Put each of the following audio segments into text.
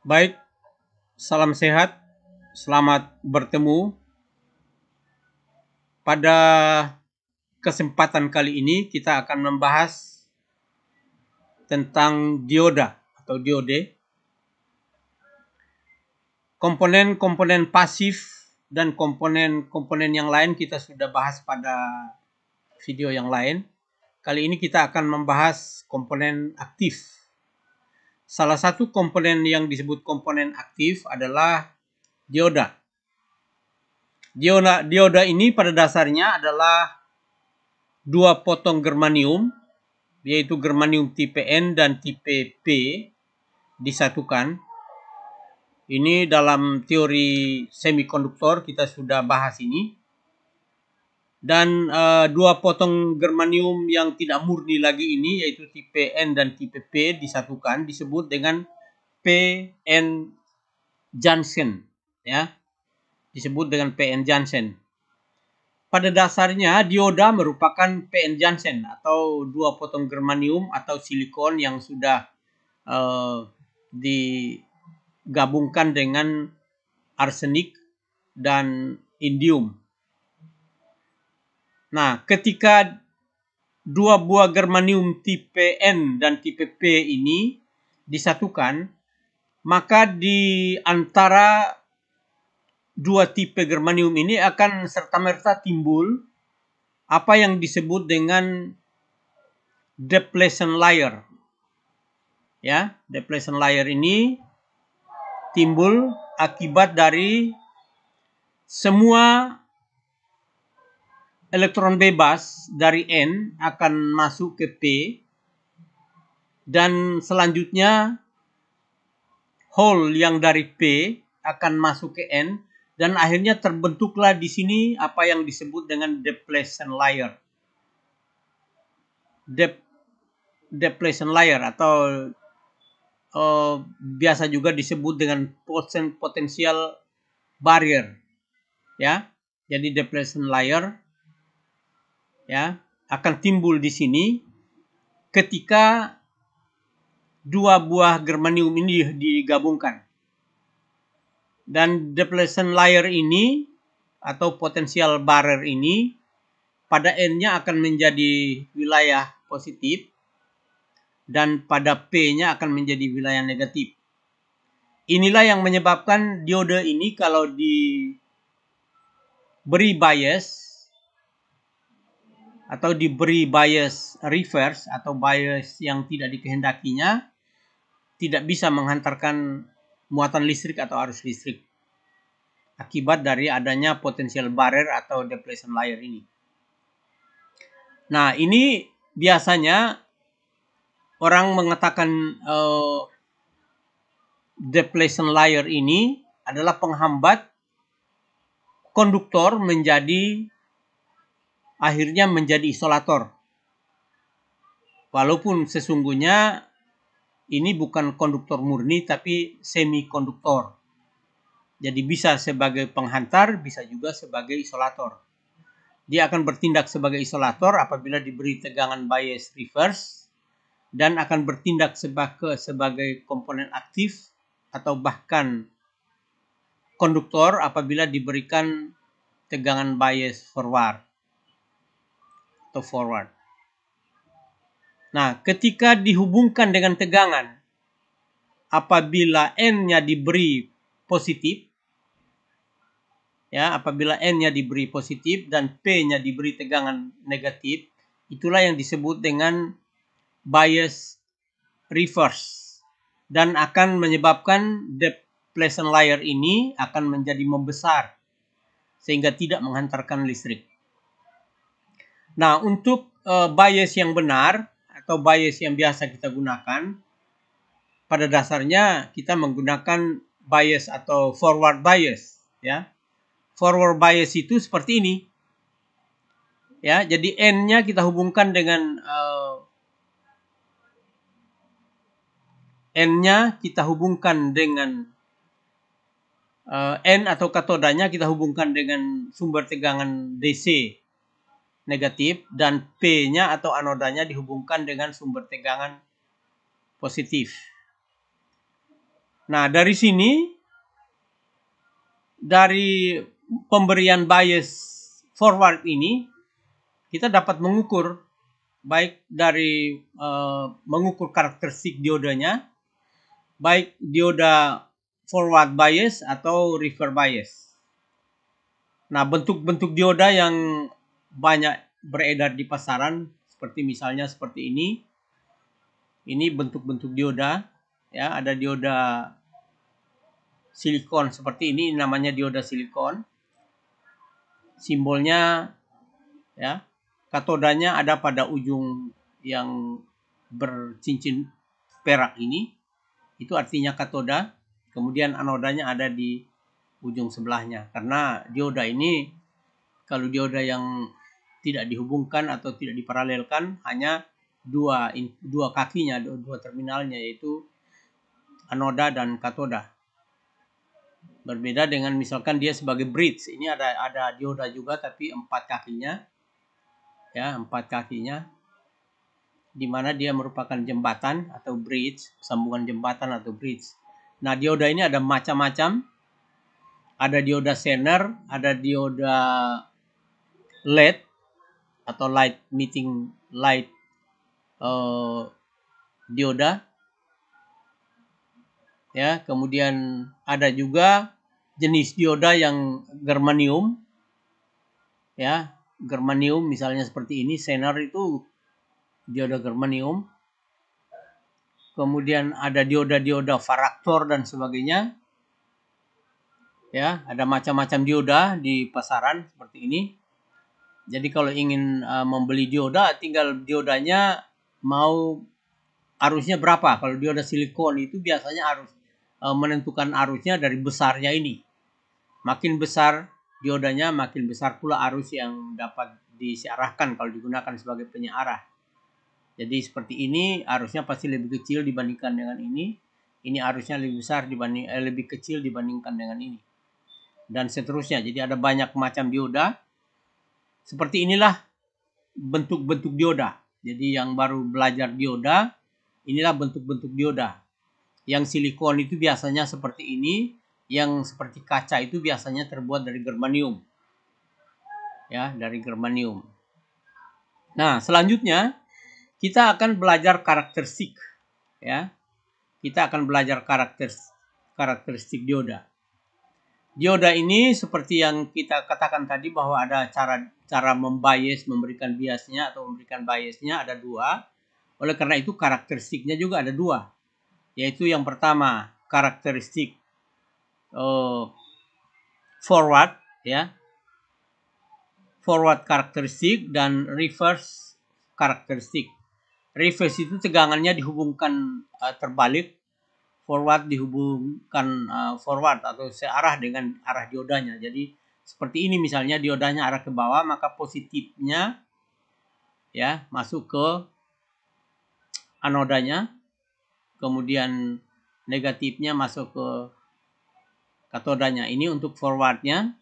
Baik, salam sehat, selamat bertemu. Pada kesempatan kali ini kita akan membahas tentang dioda atau diode, komponen-komponen pasif dan komponen-komponen yang lain kita sudah bahas pada video yang lain. Kali ini kita akan membahas komponen aktif. Salah satu komponen yang disebut komponen aktif adalah dioda. Dioda ini pada dasarnya adalah dua potong germanium, yaitu germanium tipe N dan tipe P disatukan. Ini dalam teori semikonduktor kita sudah bahas ini. Dan dua potong germanium yang tidak murni lagi ini, yaitu tipe N dan tipe P disatukan, disebut dengan PN junction, ya, disebut dengan PN junction. Pada dasarnya dioda merupakan PN junction atau dua potong germanium atau silikon yang sudah digabungkan dengan arsenik dan indium. Nah, ketika dua buah germanium tipe N dan tipe P ini disatukan, maka di antara dua tipe germanium ini akan serta-merta timbul apa yang disebut dengan depletion layer. Ya, depletion layer ini timbul akibat dari semua elektron bebas dari N akan masuk ke P dan selanjutnya hole yang dari P akan masuk ke N dan akhirnya terbentuklah di sini apa yang disebut dengan depletion layer. Depletion layer atau biasa juga disebut dengan potential barrier, ya. Jadi depletion layer, ya, akan timbul di sini ketika dua buah germanium ini digabungkan. Dan depletion layer ini atau potential barrier ini pada N-nya akan menjadi wilayah positif dan pada P-nya akan menjadi wilayah negatif. Inilah yang menyebabkan diode ini kalau diberi bias atau diberi bias reverse atau bias yang tidak dikehendakinya, tidak bisa menghantarkan muatan listrik atau arus listrik akibat dari adanya potential barrier atau depletion layer ini. Nah, ini biasanya orang mengatakan depletion layer ini adalah penghambat konduktor akhirnya menjadi isolator. Walaupun sesungguhnya ini bukan konduktor murni tapi semikonduktor. Jadi bisa sebagai penghantar, bisa juga sebagai isolator. Dia akan bertindak sebagai isolator apabila diberi tegangan bias reverse dan akan bertindak sebagai komponen aktif atau bahkan konduktor apabila diberikan tegangan bias forward atau forward. Nah, ketika dihubungkan dengan tegangan, apabila N-nya diberi positif, ya, apabila N-nya diberi positif dan P-nya diberi tegangan negatif, itulah yang disebut dengan bias reverse dan akan menyebabkan depletion layer ini akan menjadi membesar sehingga tidak menghantarkan listrik. Nah, untuk bias yang benar atau bias yang biasa kita gunakan, pada dasarnya kita menggunakan bias atau forward bias, ya. Forward bias itu seperti ini. Ya, jadi N-nya kita hubungkan dengan N-nya kita hubungkan dengan N atau katodanya kita hubungkan dengan sumber tegangan DC negatif dan P-nya atau anodanya dihubungkan dengan sumber tegangan positif. Nah, dari sini, dari pemberian bias forward ini, kita dapat mengukur, baik dari mengukur karakteristik diodanya, baik dioda forward bias atau reverse bias. Nah, bentuk-bentuk dioda yang banyak beredar di pasaran, seperti misalnya seperti ini. Ini bentuk-bentuk dioda, ya, ada dioda silikon seperti ini, namanya dioda silikon. Simbolnya, ya, katodanya ada pada ujung yang bercincin perak ini, itu artinya katoda. Kemudian anodanya ada di ujung sebelahnya, karena dioda ini, kalau dioda yang tidak dihubungkan atau tidak diparalelkan, hanya dua kakinya, dua terminalnya, yaitu anoda dan katoda. Berbeda dengan misalkan dia sebagai bridge, ini ada dioda juga tapi 4 kakinya, ya, 4 kakinya, di mana dia merupakan jembatan atau bridge, sambungan jembatan atau bridge. Nah, dioda ini ada macam-macam, ada dioda Zener, ada dioda LED atau light emitting light dioda, ya. Kemudian ada juga jenis dioda yang germanium, ya, germanium misalnya seperti ini, Zener itu dioda germanium. Kemudian ada dioda-dioda varaktor dan sebagainya, ya. Ada macam-macam dioda di pasaran seperti ini. Jadi kalau ingin membeli dioda, tinggal diodanya mau arusnya berapa. Kalau dioda silikon itu biasanya harus menentukan arusnya dari besarnya ini. Makin besar diodanya, makin besar pula arus yang dapat disiarahkan kalau digunakan sebagai penyearah. Jadi seperti ini, arusnya pasti lebih kecil dibandingkan dengan ini. Ini arusnya lebih besar lebih kecil dibandingkan dengan ini. Dan seterusnya. Jadi ada banyak macam dioda. Seperti inilah bentuk-bentuk dioda. Jadi yang baru belajar dioda, inilah bentuk-bentuk dioda. Yang silikon itu biasanya seperti ini, yang seperti kaca itu biasanya terbuat dari germanium. Ya, dari germanium. Nah, selanjutnya kita akan belajar karakteristik, ya. Kita akan belajar karakteristik dioda. Dioda ini seperti yang kita katakan tadi, bahwa ada cara membias, memberikan biasnya atau memberikan biasnya ada 2. Oleh karena itu karakteristiknya juga ada 2. Yaitu yang pertama karakteristik forward, ya. Forward karakteristik dan reverse karakteristik. Reverse itu tegangannya dihubungkan terbalik. Forward dihubungkan forward atau searah dengan arah diodanya. Jadi seperti ini misalnya, diodanya arah ke bawah, maka positifnya, ya, masuk ke anodanya, kemudian negatifnya masuk ke katodanya. Ini untuk forwardnya.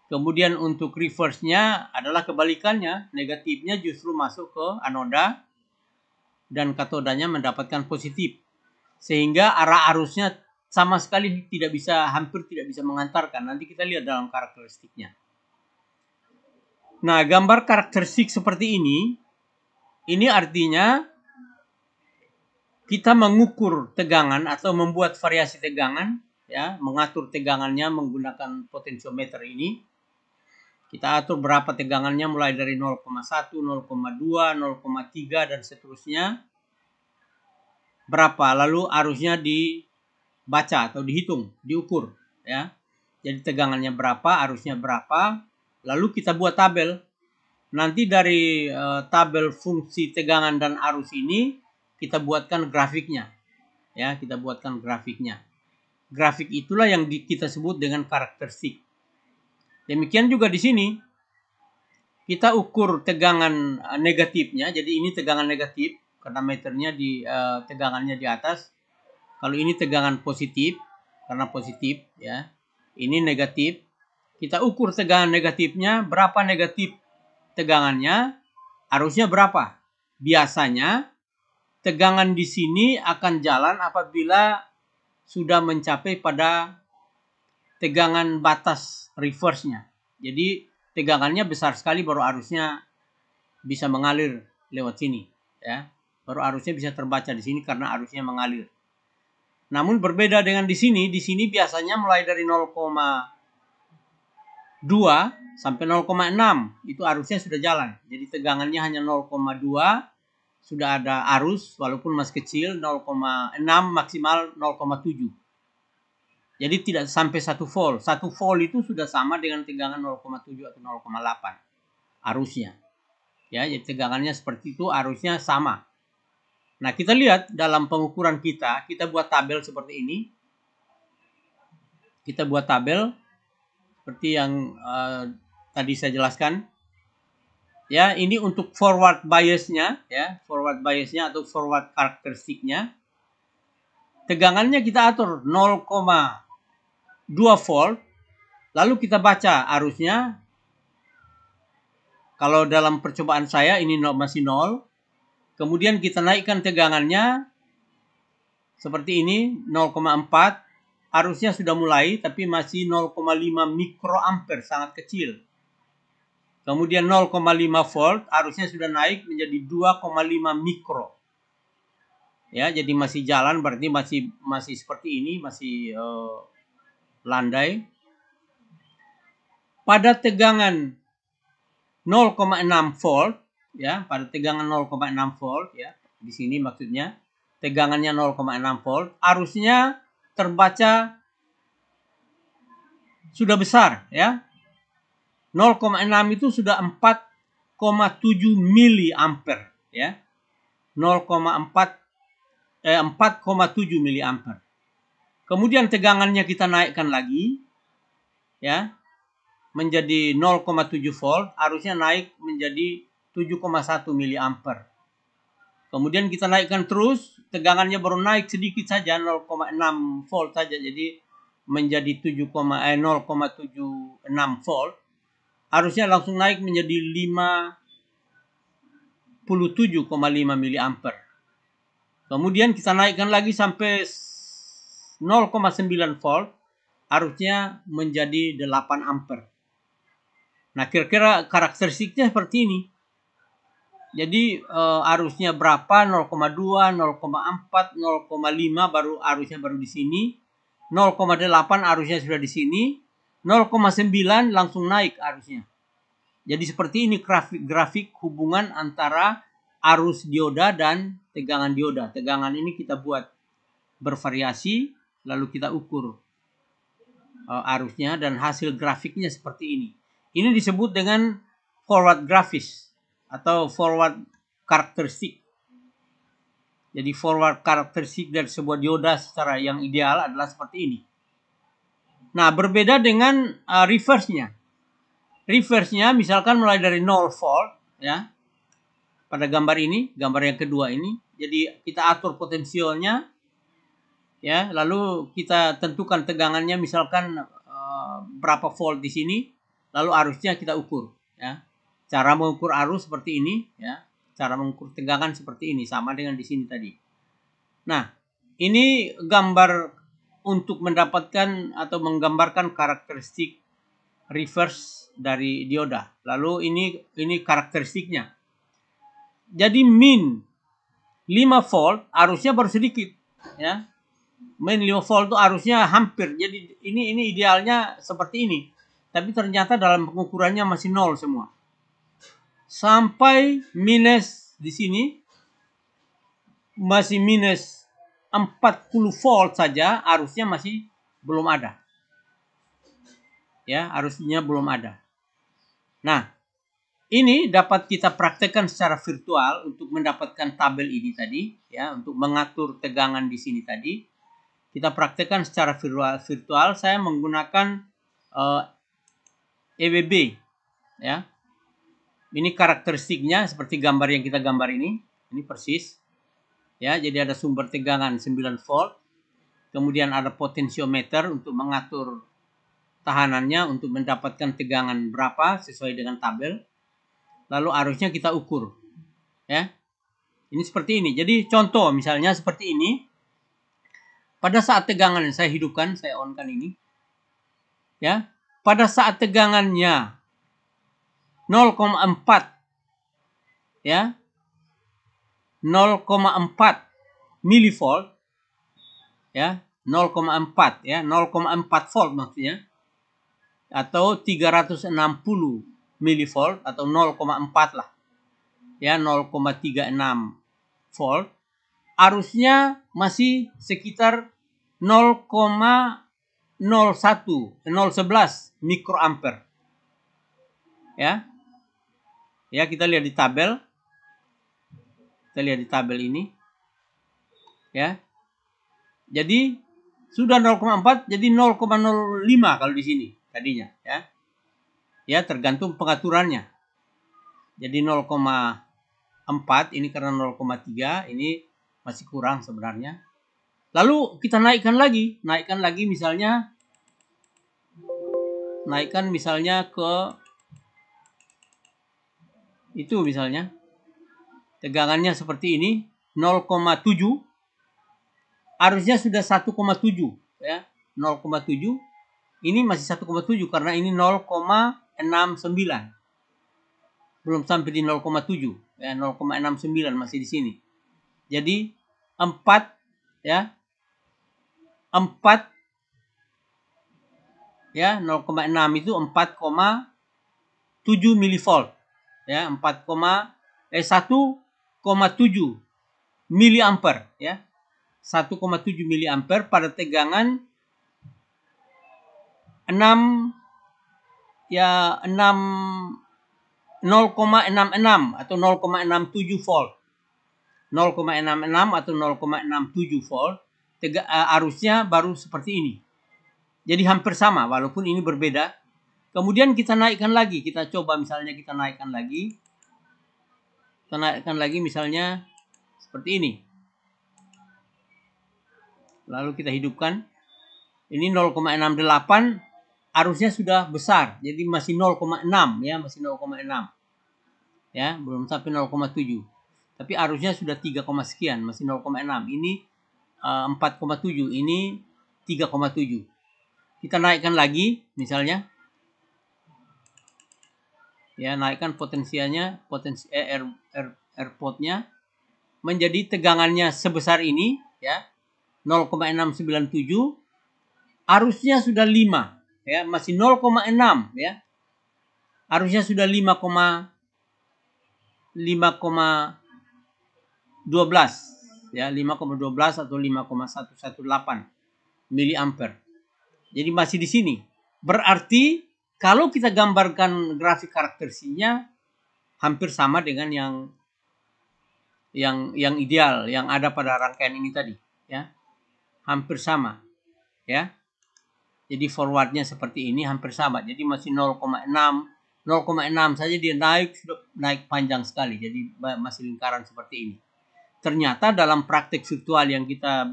Kemudian untuk reverse-nya adalah kebalikannya, negatifnya justru masuk ke anoda dan katodanya mendapatkan positif. Sehingga arah arusnya sama sekali hampir tidak bisa mengantarkan. Nanti kita lihat dalam karakteristiknya. Nah, gambar karakteristik seperti ini artinya kita mengukur tegangan atau membuat variasi tegangan, ya, mengatur tegangannya menggunakan potensiometer ini. Kita atur berapa tegangannya mulai dari 0,1, 0,2, 0,3 dan seterusnya. Berapa, lalu arusnya dibaca atau dihitung, diukur, ya. Jadi tegangannya berapa, arusnya berapa, lalu kita buat tabel. Nanti dari tabel fungsi tegangan dan arus ini kita buatkan grafiknya, ya, kita buatkan grafiknya. Grafik itulah yang kita sebut dengan karakteristik. Demikian juga di sini kita ukur tegangan negatifnya. Jadi ini tegangan negatif karena meternya tegangannya di atas. Kalau ini tegangan positif karena positif, ya. Ini negatif. Kita ukur tegangan negatifnya, berapa negatif tegangannya, arusnya berapa. Biasanya tegangan di sini akan jalan apabila sudah mencapai pada tegangan batas reverse-nya. Jadi tegangannya besar sekali baru arusnya bisa mengalir lewat sini, ya. Baru arusnya bisa terbaca di sini karena arusnya mengalir. Namun berbeda dengan di sini biasanya mulai dari 0,2 sampai 0,6 itu arusnya sudah jalan. Jadi tegangannya hanya 0,2 sudah ada arus walaupun masih kecil, 0,6 maksimal 0,7. Jadi tidak sampai 1 volt. 1 volt itu sudah sama dengan tegangan 0,7 atau 0,8 arusnya. Ya, jadi tegangannya seperti itu, arusnya sama. Nah, kita lihat dalam pengukuran kita buat tabel seperti ini. Kita buat tabel seperti yang tadi saya jelaskan. Ya, ini untuk forward biasnya, ya, forward biasnya atau forward karakteristiknya. Tegangannya kita atur 0,2 volt. Lalu kita baca arusnya. Kalau dalam percobaan saya ini masih 0. Kemudian kita naikkan tegangannya seperti ini 0,4. Arusnya sudah mulai tapi masih 0,5 mikroampere, sangat kecil. Kemudian 0,5 volt, arusnya sudah naik menjadi 2,5 mikro. Ya, jadi masih jalan, berarti masih seperti ini, masih landai. Pada tegangan 0,6 volt, ya, pada tegangan 0,6 volt, ya, di sini maksudnya tegangannya 0,6 volt, arusnya terbaca sudah besar, ya. 0,6 itu sudah 4,7 miliampere, ya. 4,7 miliampere. Kemudian tegangannya kita naikkan lagi, ya, menjadi 0,7 volt, arusnya naik menjadi 7,1 miliampere. Kemudian kita naikkan terus, tegangannya baru naik sedikit saja, 0,6 volt saja, jadi menjadi 0,76 volt. Arusnya langsung naik menjadi 57,5 miliampere. Kemudian kita naikkan lagi sampai 0,9 volt, arusnya menjadi 8 ampere. Nah, kira-kira karakteristiknya seperti ini. Jadi arusnya berapa? 0,2, 0,4, 0,5 baru arusnya baru di sini. 0,8 arusnya sudah di sini. 0,9 langsung naik arusnya. Jadi seperti ini grafik hubungan antara arus dioda dan tegangan dioda. Tegangan ini kita buat bervariasi, lalu kita ukur arusnya dan hasil grafiknya seperti ini. Ini disebut dengan forward grafis atau forward karakteristik. Jadi forward karakteristik dari sebuah dioda secara yang ideal adalah seperti ini. Nah, berbeda dengan reverse-nya. Reverse-nya misalkan mulai dari 0 volt, ya. Pada gambar ini, gambar yang kedua ini. Jadi kita atur potensialnya, ya. Lalu kita tentukan tegangannya misalkan berapa volt di sini. Lalu arusnya kita ukur, ya. Cara mengukur arus seperti ini, ya. Cara mengukur tegangan seperti ini, sama dengan di sini tadi. Nah, ini gambar untuk mendapatkan atau menggambarkan karakteristik reverse dari dioda. Lalu ini karakteristiknya. Jadi min 5 volt arusnya baru sedikit, ya. Min 5 volt itu arusnya hampir. Jadi ini idealnya seperti ini. Tapi ternyata dalam pengukurannya masih 0 semua. Sampai minus di sini masih minus 40 volt saja, arusnya masih belum ada. Ya, arusnya belum ada. Nah, ini dapat kita praktekkan secara virtual untuk mendapatkan tabel ini tadi, ya, untuk mengatur tegangan di sini tadi. Kita praktekkan secara virtual. Saya menggunakan EWB, ya. Ini karakteristiknya seperti gambar yang kita gambar ini persis. Ya, jadi ada sumber tegangan 9 volt. Kemudian ada potensiometer untuk mengatur tahanannya untuk mendapatkan tegangan berapa sesuai dengan tabel. Lalu arusnya kita ukur. Ya. Ini seperti ini. Jadi contoh misalnya seperti ini. pada saat tegangan saya hidupkan, saya on-kan ini. Ya, pada saat tegangannya 0,4 ya, 0,4 milivolt ya, 0,4 ya, 0,4 volt maksudnya, atau 360 milivolt atau 0,4 lah ya, 0,36 volt, arusnya masih sekitar 0,011 mikroampere ya. Ya, kita lihat di tabel. Kita lihat di tabel ini. Ya. Jadi sudah 0,4 jadi 0,05 kalau di sini tadinya ya. Ya, tergantung pengaturannya. Jadi 0,4 ini karena 0,3 ini masih kurang sebenarnya. Lalu kita naikkan lagi misalnya ke itu misalnya. Tegangannya seperti ini, 0,7. Arusnya sudah 1,7 ya. 0,7. Ini masih 1,7 karena ini 0,69. Belum sampai di 0,7 ya, 0,69 masih di sini. Jadi 4 ya. 4 ya, 0,6 itu 4,7 milivolt ya, 1,7 miliampere ya. 1,7 miliampere pada tegangan 0,66 atau 0,67 volt. 0,66 atau 0,67 volt. Arusnya baru seperti ini. Jadi hampir sama walaupun ini berbeda. Kemudian kita naikkan lagi, kita coba misalnya kita naikkan lagi. Kita naikkan lagi misalnya seperti ini. Lalu kita hidupkan. Ini 0,68, arusnya sudah besar. Jadi masih 0,6 ya, masih 0,6. Ya, belum sampai 0,7. Tapi arusnya sudah 3, sekian, masih 0,6. Ini 4,7, ini 3,7. Kita naikkan lagi misalnya. Ya, naikkan potensinya, airport-nya menjadi tegangannya sebesar ini ya. 0,697, arusnya sudah 5 ya, masih 0,6 ya. Arusnya sudah 5,12 ya, 5,12 atau 5,118 miliampere. Jadi masih di sini. Berarti kalau kita gambarkan grafik karakteristiknya hampir sama dengan yang ideal yang ada pada rangkaian ini tadi ya. Hampir sama ya. Jadi forwardnya seperti ini hampir sama. Jadi masih 0,6 saja dia naik panjang sekali. Jadi masih lingkaran seperti ini. Ternyata dalam praktek virtual yang kita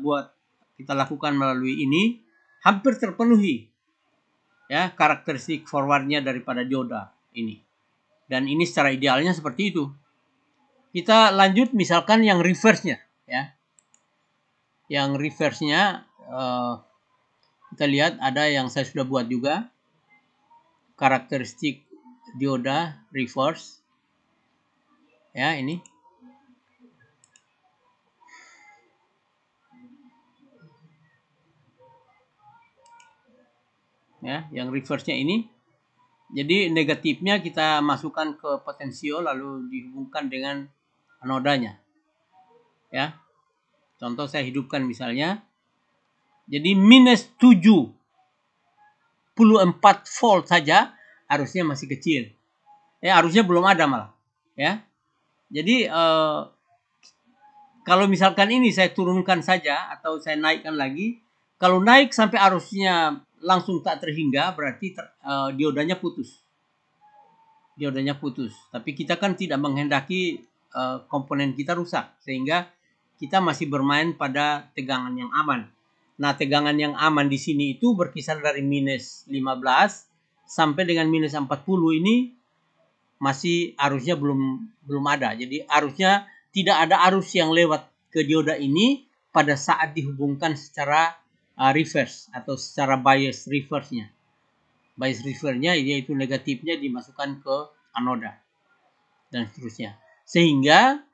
lakukan melalui ini hampir terpenuhi ya karakteristik forwardnya daripada dioda ini. Dan ini secara idealnya seperti itu. Kita lanjut misalkan yang reverse-nya ya. Yang reverse-nya kita lihat ada yang saya sudah buat juga. Karakteristik dioda reverse. Ya, ini. Ya, yang reverse-nya ini. Jadi negatifnya kita masukkan ke potensio lalu dihubungkan dengan anodanya. Ya. Contoh saya hidupkan misalnya. Jadi minus 74 volt saja arusnya masih kecil. Ya, arusnya belum ada malah. Ya. Jadi kalau misalkan ini saya turunkan saja atau saya naikkan lagi, kalau naik sampai arusnya langsung tak terhingga berarti diodanya putus. Diodanya putus. Tapi kita kan tidak menghendaki komponen kita rusak sehingga kita masih bermain pada tegangan yang aman. Nah, tegangan yang aman di sini itu berkisar dari minus 15 sampai dengan minus 40 ini masih arusnya belum ada. Jadi arusnya tidak ada arus yang lewat ke dioda ini pada saat dihubungkan secara reverse atau secara bias reverse-nya. Bias reverse-nya yaitu negatifnya dimasukkan ke anoda dan seterusnya. Sehingga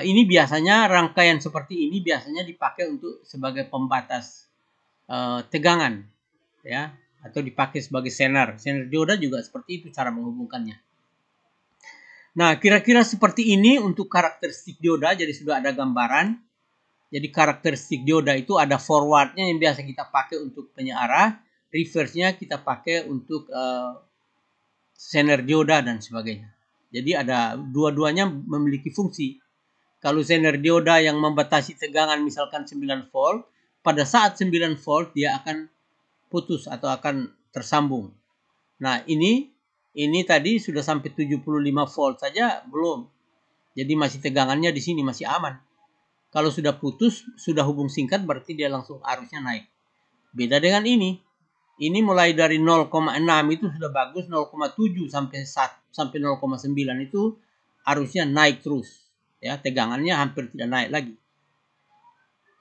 ini biasanya rangkaian seperti ini biasanya dipakai untuk sebagai pembatas tegangan, ya, atau dipakai sebagai senar. Senar dioda juga seperti itu cara menghubungkannya. Nah, kira-kira seperti ini untuk karakteristik dioda. Jadi sudah ada gambaran. Jadi karakteristik dioda itu ada forwardnya yang biasa kita pakai untuk penyearah, reverse-nya kita pakai untuk senar dioda dan sebagainya. Jadi ada dua-duanya memiliki fungsi. Kalau senar dioda yang membatasi tegangan misalkan 9 volt, pada saat 9 volt dia akan putus atau akan tersambung. Nah, ini tadi sudah sampai 75 volt saja belum. Jadi masih tegangannya di sini masih aman. Kalau sudah putus, sudah hubung singkat berarti dia langsung arusnya naik. Beda dengan ini. Ini mulai dari 0,6 itu sudah bagus, 0,7 sampai 0,9 itu arusnya naik terus. Ya, tegangannya hampir tidak naik lagi.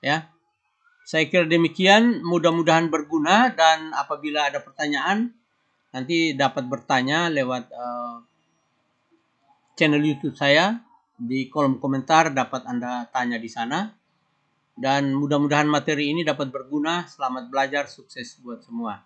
Ya. Saya kira demikian, mudah-mudahan berguna, dan apabila ada pertanyaan nanti dapat bertanya lewat channel YouTube saya. Di kolom komentar dapat Anda tanya di sana. Dan mudah-mudahan materi ini dapat berguna. Selamat belajar, sukses buat semua.